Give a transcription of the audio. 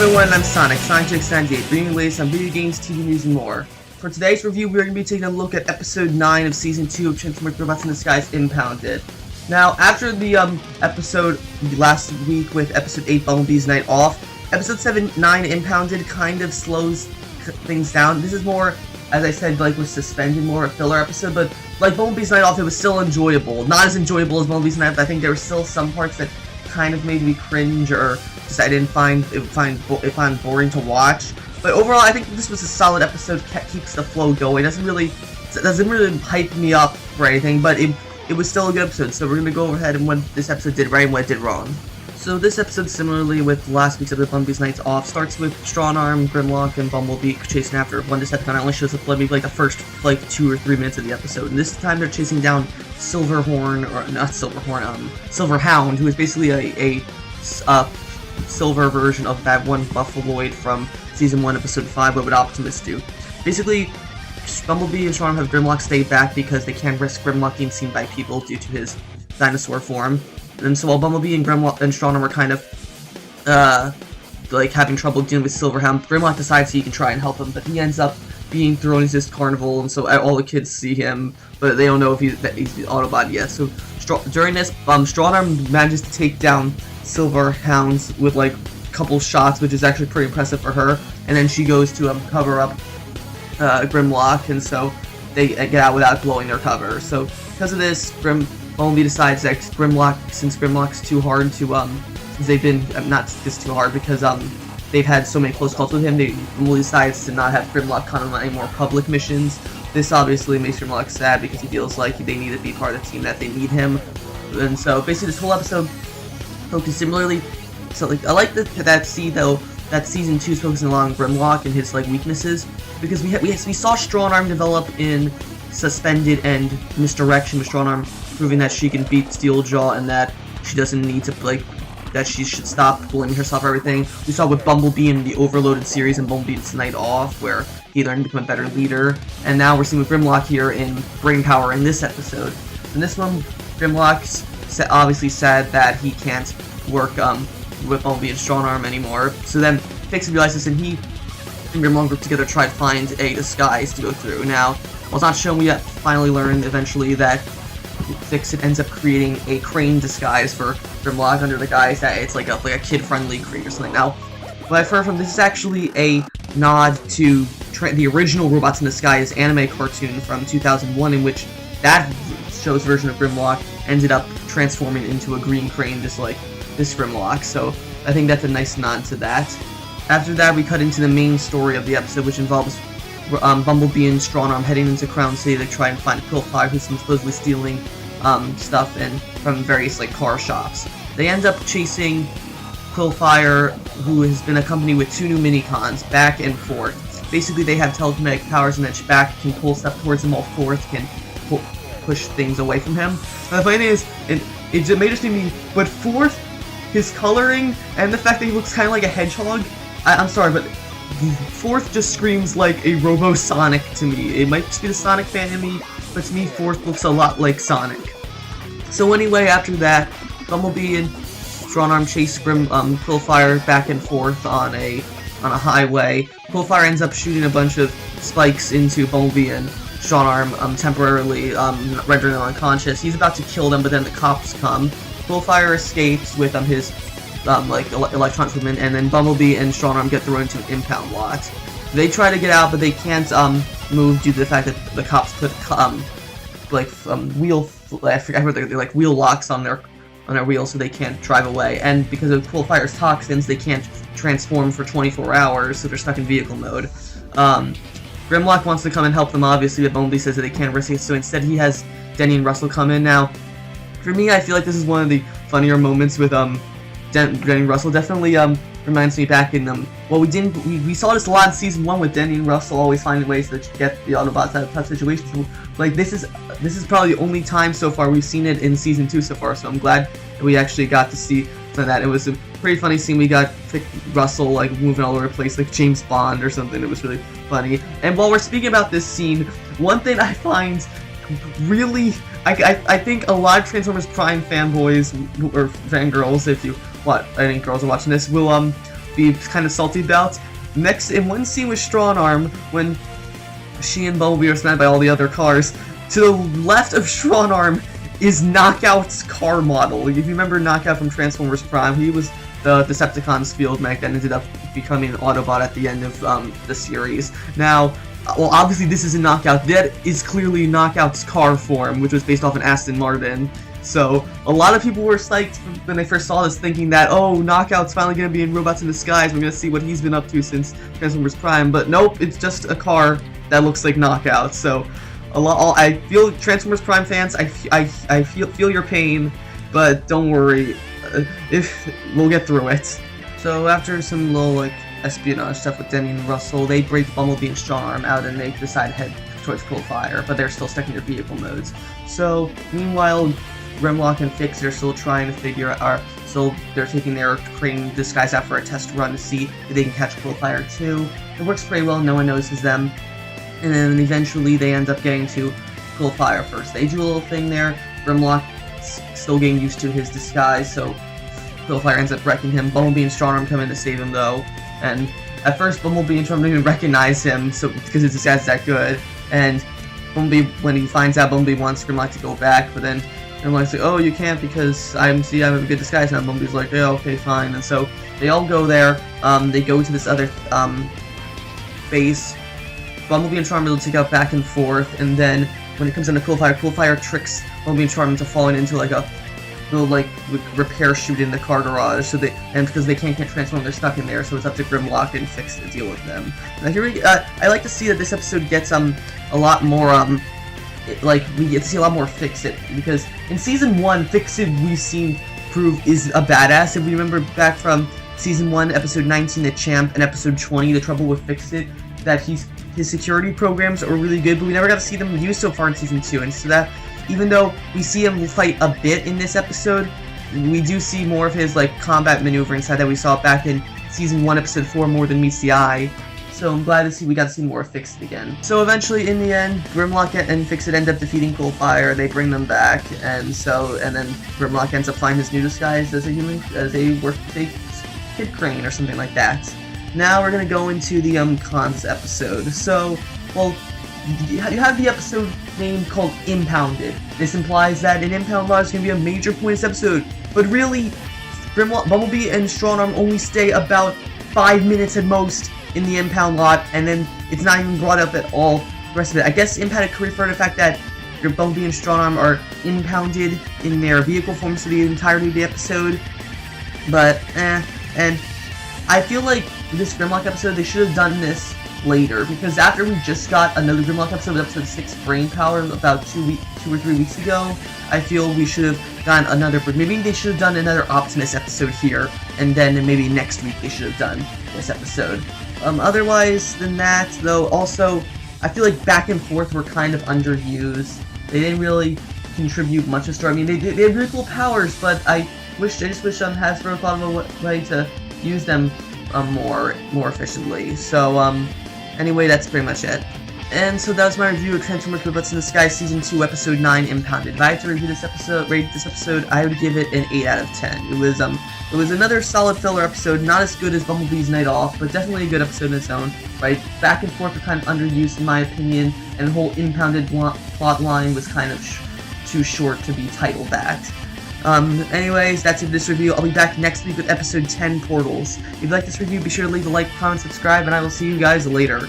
everyone, I'm Sonic, Sonic2Extended, bringing you the latest on video games, TV news, and more. For today's review, we're going to be taking a look at Episode 9 of Season 2 of Transformers Robots in Disguise, Impounded. Now, after the episode last week with Episode 8, Bumblebee's Night Off, Episode 9, Impounded, kind of slows things down. This is more, as I said, like, was suspended, more a filler episode, but like Bumblebee's Night Off, it was still enjoyable. Not as enjoyable as Bumblebee's Night Off, but I think there were still some parts that kind of made me cringe, or just I didn't find boring to watch. But overall, I think this was a solid episode. Keeps the flow going. Doesn't really hype me up or anything, but it was still a good episode. So we're gonna go ahead and what this episode did right and what it did wrong. So this episode, similarly with last week's episode, Bumblebee's Nights Off, starts with Strongarm, Grimlock, and Bumblebee chasing after one Decepticon. Only shows up maybe like the first 2 or 3 minutes of the episode, and this time they're chasing down Silverhound, who is basically a silver version of that one Buffaloid from Season 1, Episode 5, what would Optimus do? Basically, Bumblebee and Strongarm have Grimlock stay back because they can't risk Grimlock being seen by people due to his dinosaur form. And so while Bumblebee and Strongarm are kind of, like, having trouble dealing with Silverhound, Grimlock decides he can try and help him, but he ends up being thrown into this carnival, and so all the kids see him, but they don't know if he's the Autobot yet. So during this, Strongarm manages to take down Silverhound with, like, a couple shots, which is actually pretty impressive for her, and then she goes to cover up Grimlock, and so they get out without blowing their cover. So because of this, Bumblebee decides that since Grimlock's too hard to, since they've been, not this too hard, because, they've had so many close calls with him, Bumblebee decides to not have Grimlock come on any more public missions. This obviously makes Grimlock sad because he feels like they need to be part of the team, that they need him. And so, basically this whole episode focused similarly, so, like, I like that Season 2 is focusing a lot on Grimlock and his, like, weaknesses, because we saw Strongarm develop in Suspended and Misdirection, with Strongarm proving that she can beat Steeljaw and that she doesn't need to, like, that she should stop blaming herself for everything. We saw with Bumblebee in the Overloaded series and Bumblebee's Night Off, where he learned to become a better leader, and now we're seeing with Grimlock here in Brain Power in this episode. In this one, Grimlock's obviously sad that he can't work with Bumblebee and Strongarm anymore, so then Fix realizes, and he and Grimlock group together try to find a disguise to go through. Now, while it's not shown, we yet finally learn eventually that Fix-It ends up creating a crane disguise for Grimlock under the guise that it's like a kid-friendly crane or something. Now, what I've heard from this is actually a nod to the original Robots in Disguise anime cartoon from 2001, in which that show's version of Grimlock ended up transforming into a green crane just like this Grimlock, so I think that's a nice nod to that. After that, we cut into the main story of the episode, which involves Bumblebee and Strongarm heading into Crown City to try and find Quillfire, who's supposedly stealing stuff from various, like, car shops. They end up chasing Quillfire, who has been accompanied with 2 new Minicons, back and forth. Basically, they have telekinetic powers, and then back can pull stuff towards him, while Forth can push things away from him. The funny thing is, it just made me, but Forth, his coloring, and the fact that he looks kind of like a hedgehog, I'm sorry, but Forth just screams like a Robo-Sonic to me. It might just be the Sonic fan in me, but to me, Forth looks a lot like Sonic. So anyway, after that, Bumblebee and Strongarm chase Quillfire back and forth on a highway. Quillfire ends up shooting a bunch of spikes into Bumblebee and Strongarm, temporarily rendering them unconscious. He's about to kill them, but then the cops come. Quillfire escapes with his electronic equipment, and then Bumblebee and Strongarm get thrown into an impound lot. They try to get out, but they can't move due to the fact that the cops put wheel locks on their wheels, so they can't drive away. And because of Quillfire's toxins, they can't transform for 24 hours, so they're stuck in vehicle mode. Grimlock wants to come and help them, obviously, but Bumblebee says that they can't risk it, so instead he has Denny and Russell come in. Now, for me, I feel like this is one of the funnier moments with Denny and Russell. Definitely reminds me back in well, we saw this a lot in Season 1 with Denny and Russell always finding ways to get the Autobots out of tough situations. So, like, this is probably the only time so far we've seen it in Season 2 so far, so I'm glad that we actually got to see some of that. It was a pretty funny scene. We got Russell, like, moving all over the place like James Bond or something. It was really funny. And while we're speaking about this scene, one thing I find really, I think a lot of Transformers Prime fanboys or fangirls, if you what any girls are watching this, will be kind of salty about. Next, in one scene with Strong Arm, when she and Bumblebee are surrounded by all the other cars, to the left of Strong Arm is Knockout's car model. If you remember Knockout from Transformers Prime, he was the Decepticons field mech that ended up becoming an Autobot at the end of the series. Now, well, obviously this is a Knockout. That is clearly Knockout's car form, which was based off an Aston Martin. So, a lot of people were psyched when they first saw this, thinking that, oh, Knockout's finally going to be in Robots in Disguise, we're going to see what he's been up to since Transformers Prime, but nope, it's just a car that looks like Knockout. So, I feel, Transformers Prime fans, I feel your pain, but don't worry, we'll get through it. So, after some little, like, espionage stuff with Denny and Russell, they break Bumblebee and Strong Arm out, and they decide to head towards Cold Fire, but they're still stuck in their vehicle modes. So, meanwhile, Grimlock and Fix are still trying to figure out, so they're taking their crane disguise out for a test run to see if they can catch Cold Fire too. It works pretty well, no one notices them, and then eventually they end up getting to Cold Fire first. They do a little thing there, Grimlock still getting used to his disguise, so Cold Fire ends up wrecking him. Bumblebee and Strong Arm come in to save him though, and at first Bumblebee and Strong Arm don't even recognize him, so because his disguise is that good, and Bumblebee, when he finds out, Bumblebee wants Grimlock to go back, but then Grimlock's like, oh, you can't because I have a good disguise now. Bumblebee's like, yeah, okay, fine. And so they all go there. They go to this other base. Bumblebee and Charm will take out back and forth, and then when it comes into Cold Fire tricks Bumblebee and Charm into falling into like a little like repair chute in the car garage. So because they can't transform, they're stuck in there. So it's up to Grimlock and Fix to deal with them. Now here I like to see that this episode gets a lot more we get to see a lot more Fix-It, because in Season 1, Fix-It we've seen prove is a badass. If we remember back from Season 1, Episode 19, The Champ, and Episode 20, The Trouble with Fix-It, that his security programs are really good, but we never got to see them used so far in Season 2, and so that, even though we see him fight a bit in this episode, we do see more of his, like, combat maneuvering side that we saw back in Season 1, Episode 4, More Than Meets the Eye. So I'm glad to see we got to see more Fix-It again. So eventually, in the end, Grimlock and Fix-It end up defeating Cold Fire. They bring them back, and then Grimlock ends up finding his new disguise as a kid crane or something like that. Now we're gonna go into the cons episode. So, well, you have the episode name called Impounded. This implies that an impound lot is gonna be a major point of this episode, but really, Bumblebee and Strong Arm only stay about 5 minutes at most in the impound lot, and then it's not even brought up at all the rest of it. I guess impounded could refer to the fact that your Bumblebee and Strong Arm are impounded in their vehicle forms for the entirety of the episode, but and I feel like this Grimlock episode, they should have done this later, because after we just got another Grimlock episode, episode 6 Brain Power, about 2 or 3 weeks ago, I feel we should have gotten another, maybe they should have done another Optimus episode here, and then maybe next week they should have done this episode. Otherwise than that, though, also, I feel like back and forth were kind of underused. They didn't really contribute much to the story. I mean, they had really cool powers, but I just wish Hasbro thought of a way to use them more efficiently. So, anyway, that's pretty much it. And so that was my review of Transformers Robots in Disguise Season 2, Episode 9, Impounded. If I had to rate this episode, I would give it an 8 out of 10. It was another solid filler episode, not as good as Bumblebee's Night Off, but definitely a good episode in its own. Right, back and forth were kind of underused in my opinion, and the whole Impounded plot line was kind of too short to be titled that. Anyways, that's it for this review. I'll be back next week with Episode 10, Portals. If you like this review, be sure to leave a like, comment, subscribe, and I will see you guys later.